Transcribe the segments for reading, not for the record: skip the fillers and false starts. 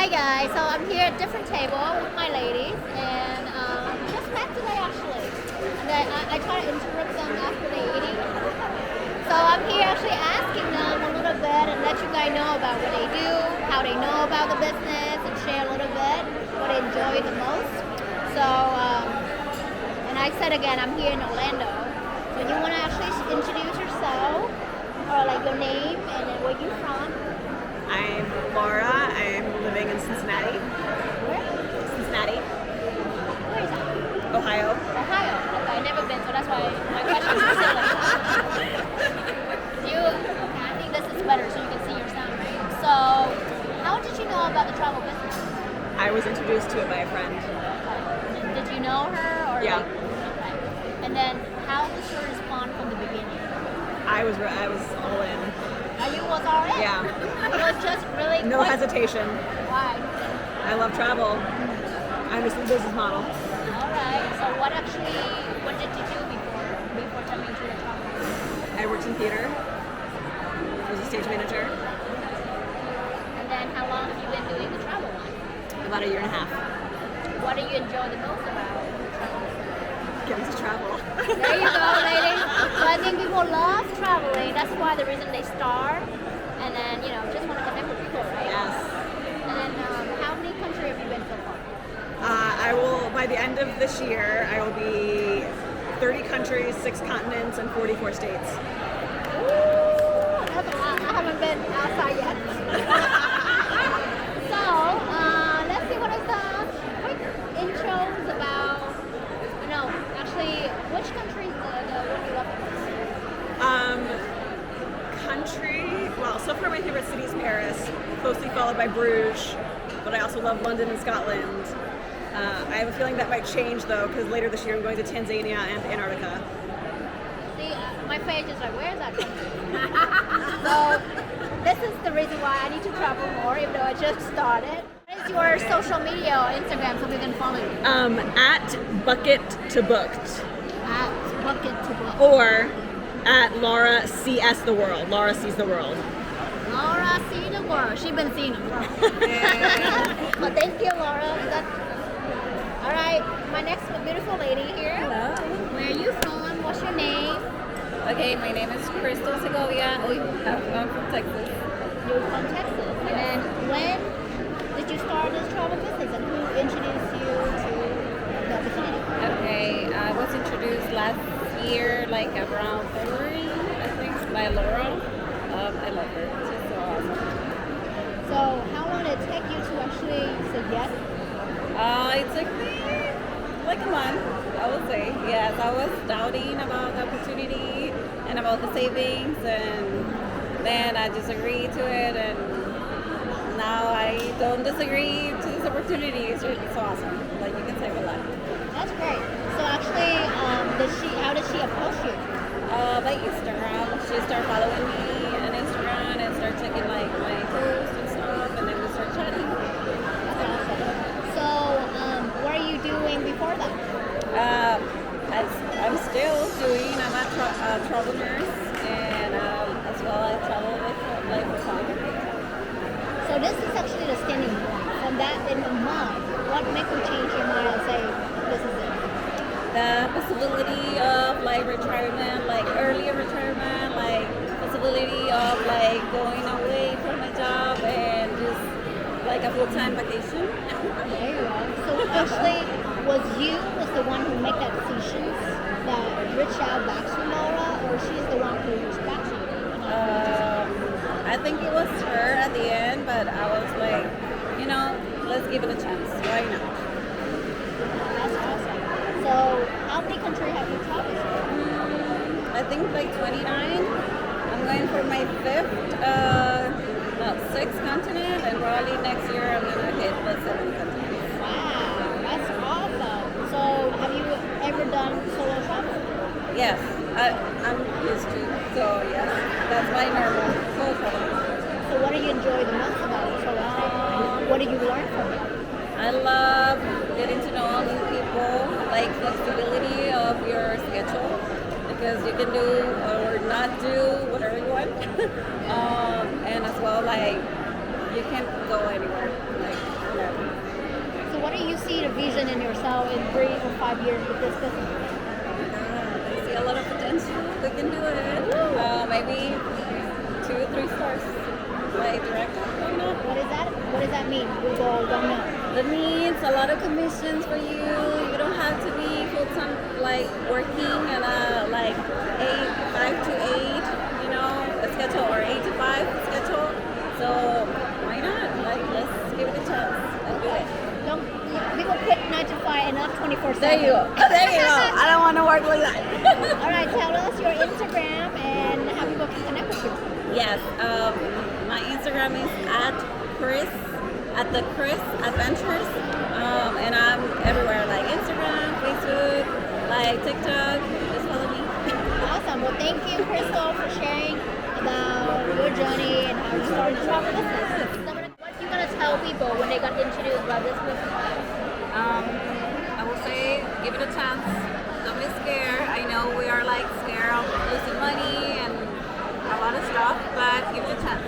Hi guys, so I'm here at a different table with my ladies and just met today actually. And I try to interrupt them after they eating. So I'm here actually asking them a little bit and let you guys know about what they do, how they know about the business, and share a little bit what they enjoy the most. So, and I said again, I'm here in Orlando. So you want to actually introduce yourself or like your name and then where you from? I'm Laura. I'm living in Cincinnati. Where? Cincinnati, Where is that? Ohio. Ohio. Okay, I've never been, so that's why my question is silly. Okay, I think this is better so you can see your sound, right? So, how did you know about the travel business? I was introduced to it by a friend. Did you know her or Yeah. Okay. And then how was your response from the beginning? I was all in. You was already? Yeah. It was just really No quick. hesitation. Why? I love travel. I understand the business model. All right. So what did you do before coming to the travel? I worked in theater. I was a stage manager. And then how long have you been doing the travel one? About a year and a half. What do you enjoy the most about travel? Getting to travel. There you go, ladies. So I think people love traveling. That's why the reason they start. And then, just want to connect with people, right? Yes. And then how many countries have you been so far? I will, by the end of this year, I will be 30 countries, 6 continents, and 44 states. Ooh, that's a lot. I haven't been outside yet. So, let's see what is the quick intros about, actually, which country is the one you love the most? Well, so far my favorite city is Paris, closely followed by Bruges, but I also love London and Scotland. I have a feeling that might change though, because later this year I'm going to Tanzania and Antarctica. See, my page is like, where is that country? So, this is the reason why I need to travel more, even though I just started. What is your social media or Instagram so we can follow you? At Bucket to Booked, At Bucket to Book. or at Laura CS the World. Laura sees the world. Laura see the world. She's been seeing the world. Well, thank you, Laura. All right, my next beautiful lady here. Hello. Where are you from? What's your name? Okay, my name is Crystal Segovia. I'm from Texas. You're from Texas. And then when did you start this travel business and who introduced you to the opportunity? Okay, I was introduced last year, like around February, I think, by Laura. I love her. She's so awesome. So how long did it take you to actually say yes? It took me like a month, I would say. Yes, I was doubting about the opportunity and about the savings, and then I just agreed to it, and now I don't disagree to this opportunity. It's so awesome. Like, you can save a lot. That's great. So actually, how did she approach you? By Instagram. She started following me on Instagram and started checking like my posts and stuff, and then we started chatting. That's awesome. So what are you doing before that? I'm still doing. I'm a travel nurse, and as well I travel with like photography. So this is actually the standing point. From that in the mind, what makes you change your mind and say, this is it? The possibility of like retirement, like earlier retirement, like possibility of like going away from my job and just like a full-time vacation. There you go. So actually, was the one who made that decision that reached out back to Laura, or she's the one who reached back to you? I think it was her at the end, but I was like, let's give it a chance. Why not? That's awesome. So how many countries have you traveled to? I think like 29. I'm going for my sixth continent, and probably next year I'm gonna hit the 7th continent. Wow, that's awesome. So have you ever done solo travel? Yes, I'm used to. So yes, that's my normal solo travel. So what do you enjoy the most about solo travel? What did you learn from it? I love getting to know new people, like flexibility of your schedule, because you can do or not do whatever you want. And as well, like, you can go anywhere. Like, envision in yourself in 3 or 5 years with this business? I see a lot of potential. We can do it. Maybe 2 or 3 stars. Like director, why not? What does that mean? People don't know. That means a lot of commissions for you. You don't have to be full time, like working at a like 5 to 8, you know, a schedule, or 8 to 5 schedule. So why not? Like, let's give it a chance and do it. Don't people quit 9 to 5 and not 24/7? There you go. There you go. I don't want to work like that. All right, tell us your Instagram and how people can connect with you. Yes, my Instagram is @the Chris Adventures, and I'm everywhere, like Instagram, Facebook, like TikTok. Just follow me. Awesome. Well, thank you, Crystal, for sharing about your journey and how you started travel business. What are you gonna tell people when they got introduced by this business? I will say, give it a chance. Don't be scared. I know we are like scared of losing money and a lot of stuff, but give it a chance.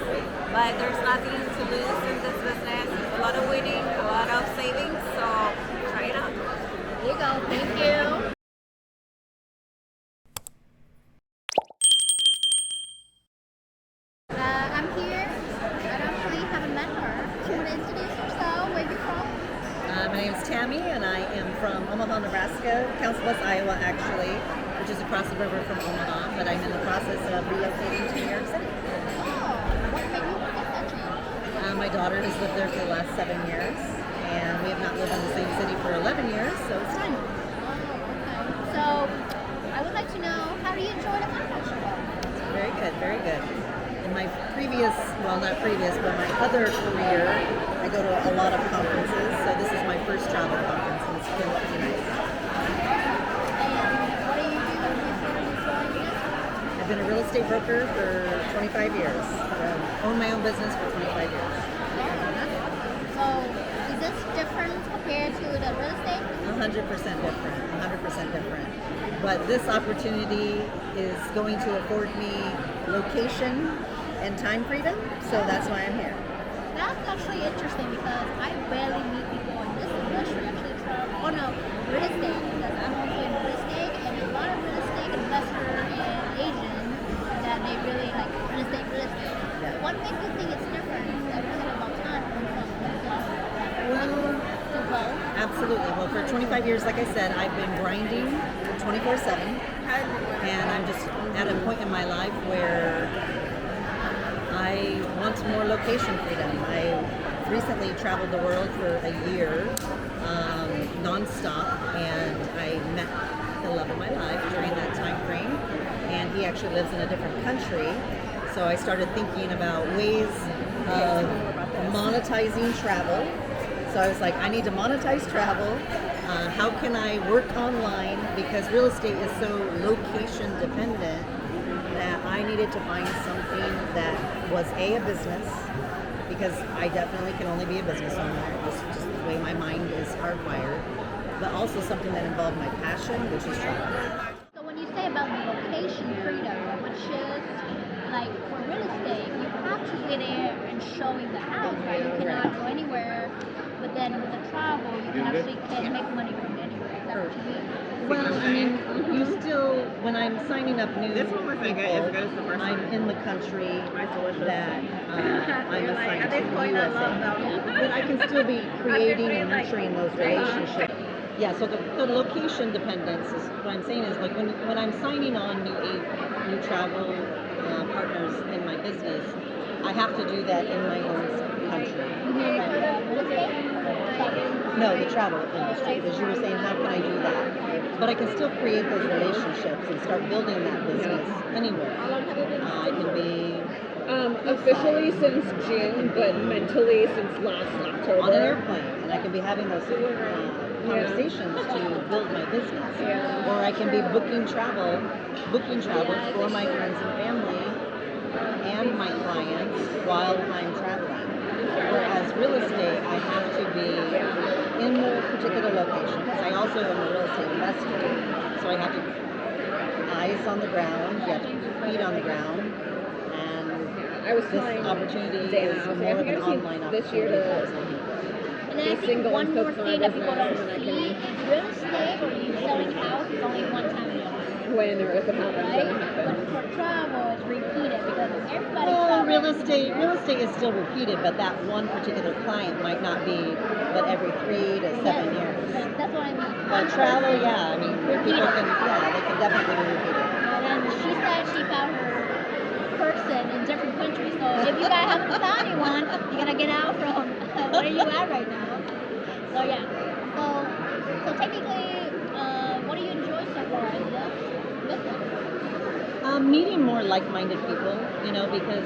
Like, there's nothing to lose in this business. A lot of winning, a lot of savings. So try it out. There you go. Thank you. I'm here. I actually haven't met her. Do you want to introduce yourself? Where you from? My name is Tammy, and I am from Omaha, Nebraska, Council Bluffs, Iowa, actually, which is across the river from Omaha. But I'm in the process of relocating to New York City. Oh, what made you make that change? My daughter has lived there for the last 7 years, and we have not lived in the same city for 11 years, so it's time. Oh, okay. So, I would like to know, how do you enjoy the conference show? Very good, very good. In my previous, well, not previous, but my other career, I go to a lot of conferences, so this is my first travel conference, and it's been pretty nice. And what do you do when you join this? I've been a real estate broker for 25 years. Owned my own business for 25 years. So, is this different compared to the real estate? 100% different, 100% different. But this opportunity is going to afford me location and time freedom, so that's why I'm here. That's actually interesting because I barely meet people in this industry actually travel. Oh no, real estate, because I'm also in real estate, and a lot of real estate investors and agents that they really like real estate. Yeah. What makes you think it's different? Everything about time from Well, to both. absolutely. Well, for 25 years, like I said, I've been grinding 24/7, and I'm just at a point in my life where I want more location freedom. I recently traveled the world for a year, nonstop, and I met the love of my life during that time frame, and he actually lives in a different country. So I started thinking about ways of monetizing travel. So I was like, I need to monetize travel. How can I work online? Because real estate is so location dependent that I needed to find something that was a business, because I definitely can only be a business owner. It's just the way my mind is hardwired. But also something that involved my passion, which is travel. So when you say about the location freedom, which is like for real estate, you have to be there and showing the house, right? You cannot go anywhere. But then with the travel, you can actually can make money from anywhere. Is that what you mean? Well, I mean, you still, when I'm signing up new people, I'm in the country that I'm assigned to USA. But I can still be creating and nurturing those relationships. Yeah, so the location dependence is what I'm saying is like when I'm signing on new travel partners in my business, I have to do that in my own country. No, the travel industry, because you were saying, how can I do that? But I can still create those relationships and start building that business anywhere. I can be Officially since June, but mentally since last October. on an airplane, and I can be having those conversations to build my business. Or I can be booking travel for my friends and family and my clients while I'm traveling. Whereas real estate, I have to be in the particular location, because I also am a real estate investor. So I have to eyes on the ground, you have to keep feet on the ground, and I was this telling opportunity Dana, is I was more like, of I an think I online see this year opportunity. to And then I Be think single one and more cook for my thing that people business, don't and then I see, real estate or you selling a house is only one time in your life. when or if it happens, Right? then it But happens. for travel, it's repeated because everybody Well, travels. real estate is still repeated, but that one particular client might not be, but every 3 to 7 years. Yes, that's what I mean. But travel, yeah, I mean, people can, yeah, they can definitely be repeated. And then she said she found her person in different countries. So if you guys haven't found anyone, you gotta get out from where you at right now. So yeah. So technically, what do you enjoy so far in this business? Meeting more like-minded people, because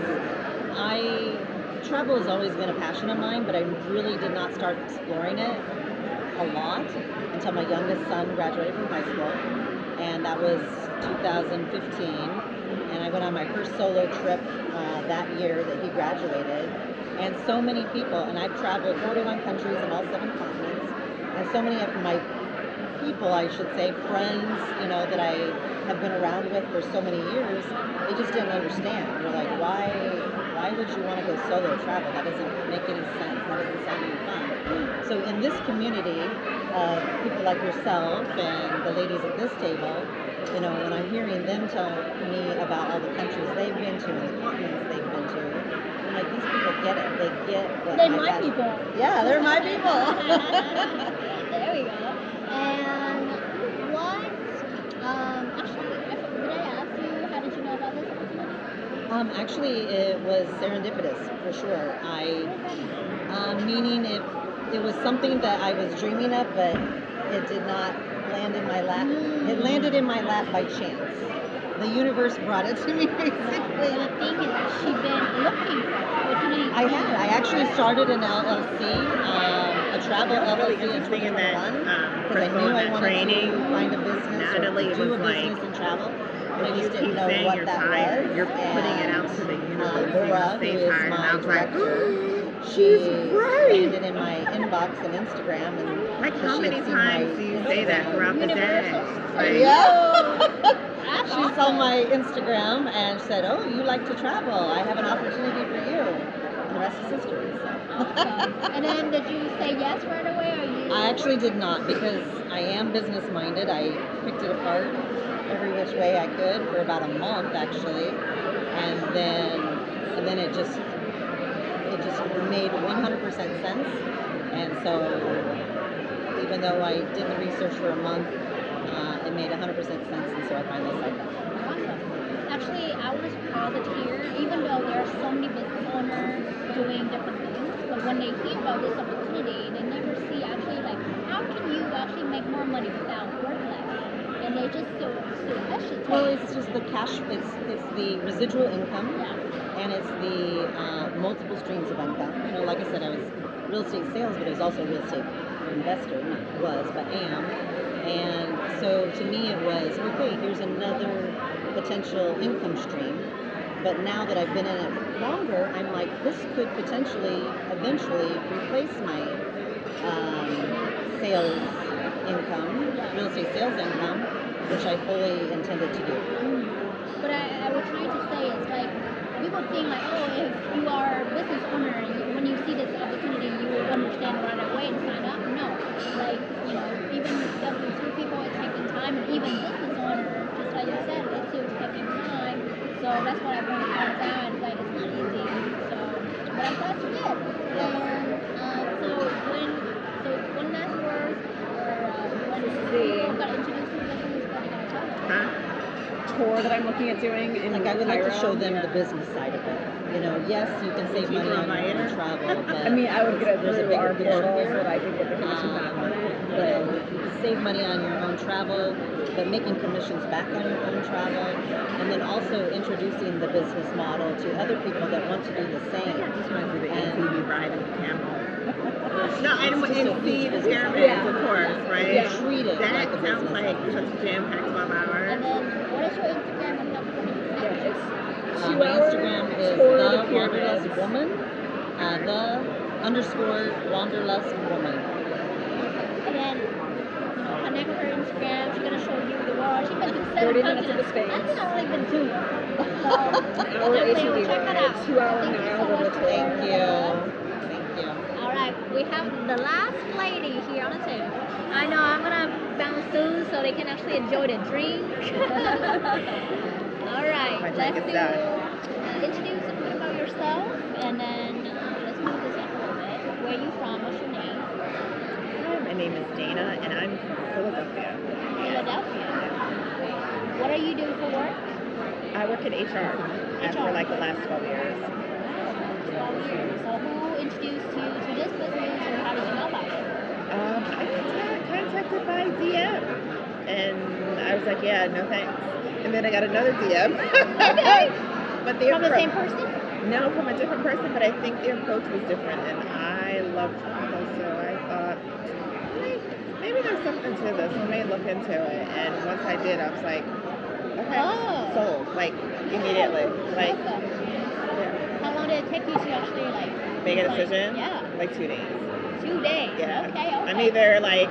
travel has always been a passion of mine, but I really did not start exploring it a lot until my youngest son graduated from high school, and that was 2015, and I went on my first solo trip that year that he graduated, and so many people, and I've traveled 41 countries in all 7 continents, and so many of my people, I should say, friends, that I have been around with for so many years, they just didn't understand. They're like, why would you want to go solo travel? That doesn't make any sense. That doesn't sound any fun. So in this community of people like yourself and the ladies at this table, when I'm hearing them tell me about all the countries they've been to and the continents they've been to, I'm like, these people get it. They get what They're my my passion- people. Yeah, they're my people. There we go. And what? Actually, did I ask you how did you know about this opportunity? Actually, it was serendipitous for sure. Meaning it was something that I was dreaming of, but it did not land in my lap. It landed in my lap by chance. The universe brought it to me, basically. But the thing is, she's been looking for opportunities. I had. I actually started an LLC, a travel Really LLC in interesting in 2021 that because I Crystal, knew I that wanted training, to find a business Natalie or do was a like, business in travel. And I you just didn't keep know saying what you're that tired, was. you're putting it out to the universe, Laura, who stay is tired, and my I was like, director, she's she right. landed in my inbox and Instagram, and Like, so how she had many seen my times do you say that Instagram. throughout the day? Like, That's She saw my Instagram and said, "Oh, you like to travel? I have an opportunity for you." And the rest is history. So. And then did you say yes right away, or you? I actually did not because I am business minded. I picked it apart every which way I could for about a month actually, and then it just made 100% sense. And so even though I did the research for a month, it made 100% sense, and so I finally signed up. Awesome. Actually, I was surprised here, even though there are so many business owners doing different things, but when they hear about this opportunity, they never see actually like how can you actually make more money without work less, and they just still hesitate. Well, it's just the cash. It's the residual income, Yeah. and it's the multiple streams of income. Like I said, I was real estate sales, but I was also a real estate investor. Not was, but am. And so to me, it was okay. Here's another potential income stream. But now that I've been in it longer, I'm like, this could potentially, eventually, replace my sales income, real estate sales income, which I fully intended to do. But I was trying to say is like people think like, oh, if you are a business owner, when you see this opportunity, you will understand right away and sign up. No, like even W2 people are taking time, and even business owners, just like you said, it's still taking time. So that's what I want to point out. It's like it's not easy. So, but I'm glad you did. Yes. And so one last word, or when people got introduced to the business, what are you gonna tell them? huh? Tour that I'm looking at doing in Like I would like to Cairo. show them the business side of it. Yes, you can save money on your own travel, but I mean, I would get it there's a through bigger our picture portal here. so that I could get the commission back on it. But Save money on your own travel, but making commissions back on your own travel, and then also introducing the business model to other people that want to do the same. I just went through the And- ATV ride in the camel. No, and It's just a see huge the business. pyramids, Yeah. of course, right? Yeah. Treat it That like a sounds business. like such a jam-packed 12 hours. And then what is your Instagram and that people can yeah, connect? it's My 2 hour Instagram is tour the of the pyramids. wanderlust woman, the _wanderlust woman. And then connect with her Instagram. She's gonna show you the world. She's been to 30 7 minutes of the continents. Sphinx. I think I've only been 2. So Our definitely ATV check that ride, out. 2 hour Thank you mile so of much a for tour. Thank you. Thank you. All right. we have the last lady here on the table. I know I'm gonna bounce through so they can actually enjoy the drink. All right, My let's drink is do done. introduce a bit about yourself, and then let's move this up a little bit. Where are you from? What's your name? Hi, my name is Dana, and I'm from Philadelphia. Philadelphia. What are you doing for work? I work in HR for like the last 12 years. 12 years. So who introduced you to this business, or how did you know about it? I got contacted by DM, and I was like, yeah, no thanks. And then I got another DM. Okay. But From the same person? No, from a different person, but I think the approach was different, and I love travel, so I thought, maybe there's something to this. Let me look into it. And once I did, I was like, okay, Oh. sold, like immediately. Like, Awesome. yeah. How long did it take you to actually Make a like, decision? Yeah. Like 2 days. 2 days. Yeah. Okay. I'm either like,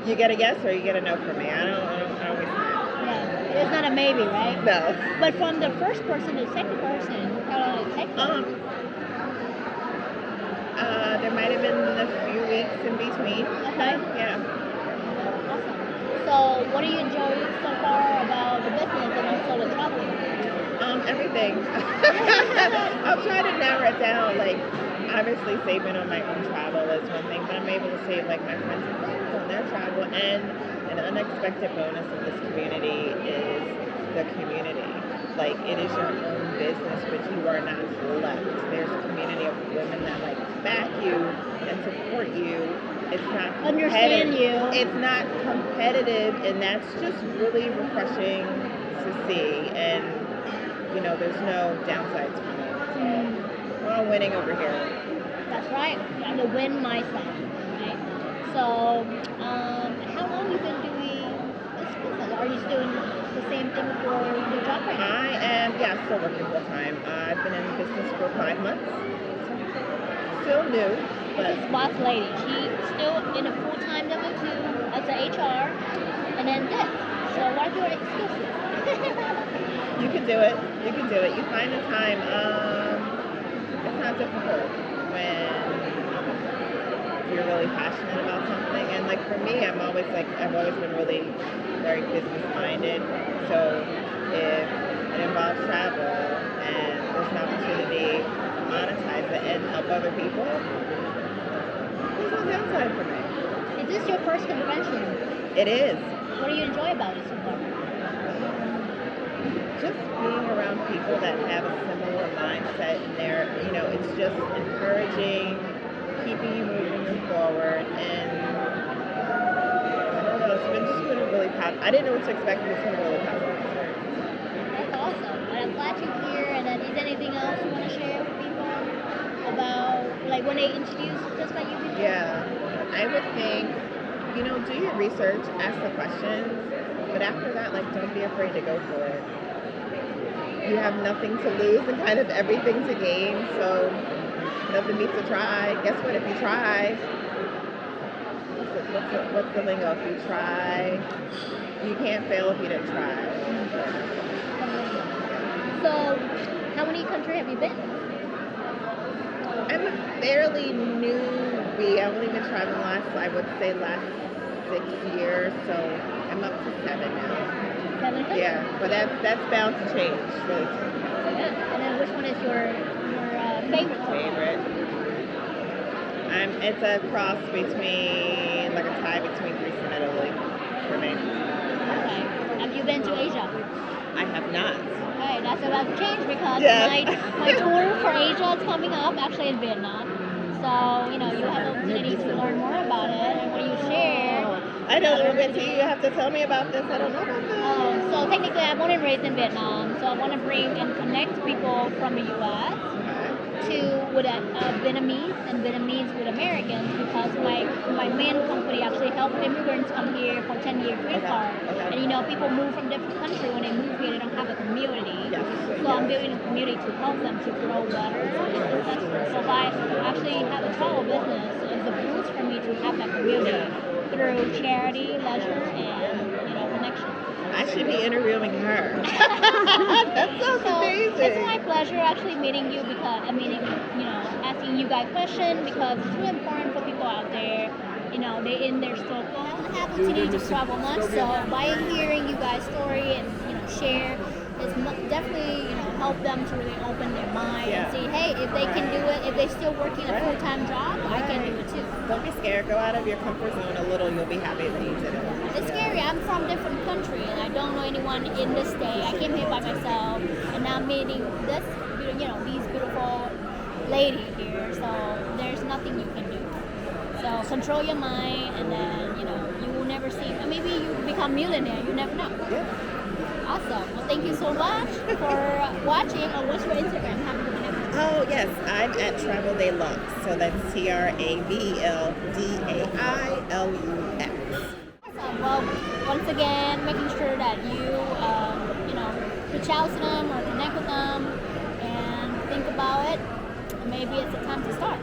you get a yes or you get a no from me. I don't waste time. Yeah. It's not a maybe, right? No. But from the first person to the second person, how long did it take you? There might have been a few weeks in between. Okay. Yeah. Awesome. So what do you enjoy so far about the business and also the traveling? Everything. I'm trying to narrow it down. Like, obviously, saving on my own travel is one thing, but I'm able to save like my friends and family on their travel. And an unexpected bonus in this community is the community. Like, it is your own business, but you are not left. There's a community of women that like back you and support you. It's not Understand competitive. you. It's not competitive, and that's just really refreshing to see. And you know, there's no downsides for me. So we're all winning over here. That's right. And the win mindset, right? So, how long you been doing this business? Are you doing the same thing for your job right now? I am, still working full time. I've been in business for 5 months. Still new, but This is boss lady. She's still in a full-time W-2 as an HR, and then this. So what are your excuses? you can do it. You can do it. You find the time. It's not difficult when you're really passionate about something. And like for me, I've always been really very business minded. So if it involves travel and there's an opportunity to monetize it and help other people, there's no downside for me. Is this your first convention? It is. What do you enjoy about it so far? Just being around people that have a similar mindset, and it's just encouraging, keeping you moving forward, and I don't know, it's been really positive. I didn't know what to expect, but it's been a really positive experience. That's awesome. And I'm glad you're here. And then is there anything else you want to share with people about, like when they introduce just by you people? Yeah, I would think, do your research, ask the questions, but after that, like, don't be afraid to go for it. You have nothing to lose and kind of everything to gain, so nothing beats a try. Guess what? If you try, what's the lingo? If you try, you can't fail if you didn't try. So, how many countries have you been? I'm a fairly newbie. I've only been traveling last 6 years, so I'm up to 7 now. 7 countries? Yeah, but that's bound to change really soon. Yeah. And then which one is your favorite? It's a cross between, like a tie between Greece and Italy for me. Okay. Have you been to Asia? I have not. Okay, that's about to change because Yeah. my tour for Asia is coming up, actually in Vietnam. So, you have an opportunity to learn more about it, and when you share. I know a little bit too. You have to tell me about this. I don't know about this. So technically, I'm born and raised in Vietnam, so I want to bring and connect people from the U.S. with Vietnamese and Vietnamese with Americans, because my main company actually helps immigrants come here for 10-year green card. Okay. And people move from different countries. When they move here, they don't have a community. Yes. So I'm building a community to help them to grow better and successful. So I actually have a travel business. It's a boost for me to have that community through charity, leisure, and connection. I should be interviewing her. That sounds So amazing. it's my pleasure actually meeting you because asking you guys questions because it's really important for people out there. They in their circle don't have the opportunity to travel much. So by hearing you guys' story and share, it's definitely help them to really open their mind and see, hey, if they can do it, if they're still working a full-time job, I can do it too. Don't be scared. Go out of your comfort zone a little. You'll be happy that you did it. It's scary. I'm from a different country and I don't know anyone in this state. I came here by myself and now I'm meeting these beautiful lady here. So there's nothing you can do. So control your mind and then, you will never see. Maybe you become millionaire. You never know. Yeah. Awesome. Well, thank you so much for watching. Oh, what's your Instagram? Have you connected? Oh, yes. I'm at Travel Deluxe. So that's TravelDailux. Awesome. Well, once again, making sure that you, reach out to them or connect with them and think about it. Maybe it's the time to start.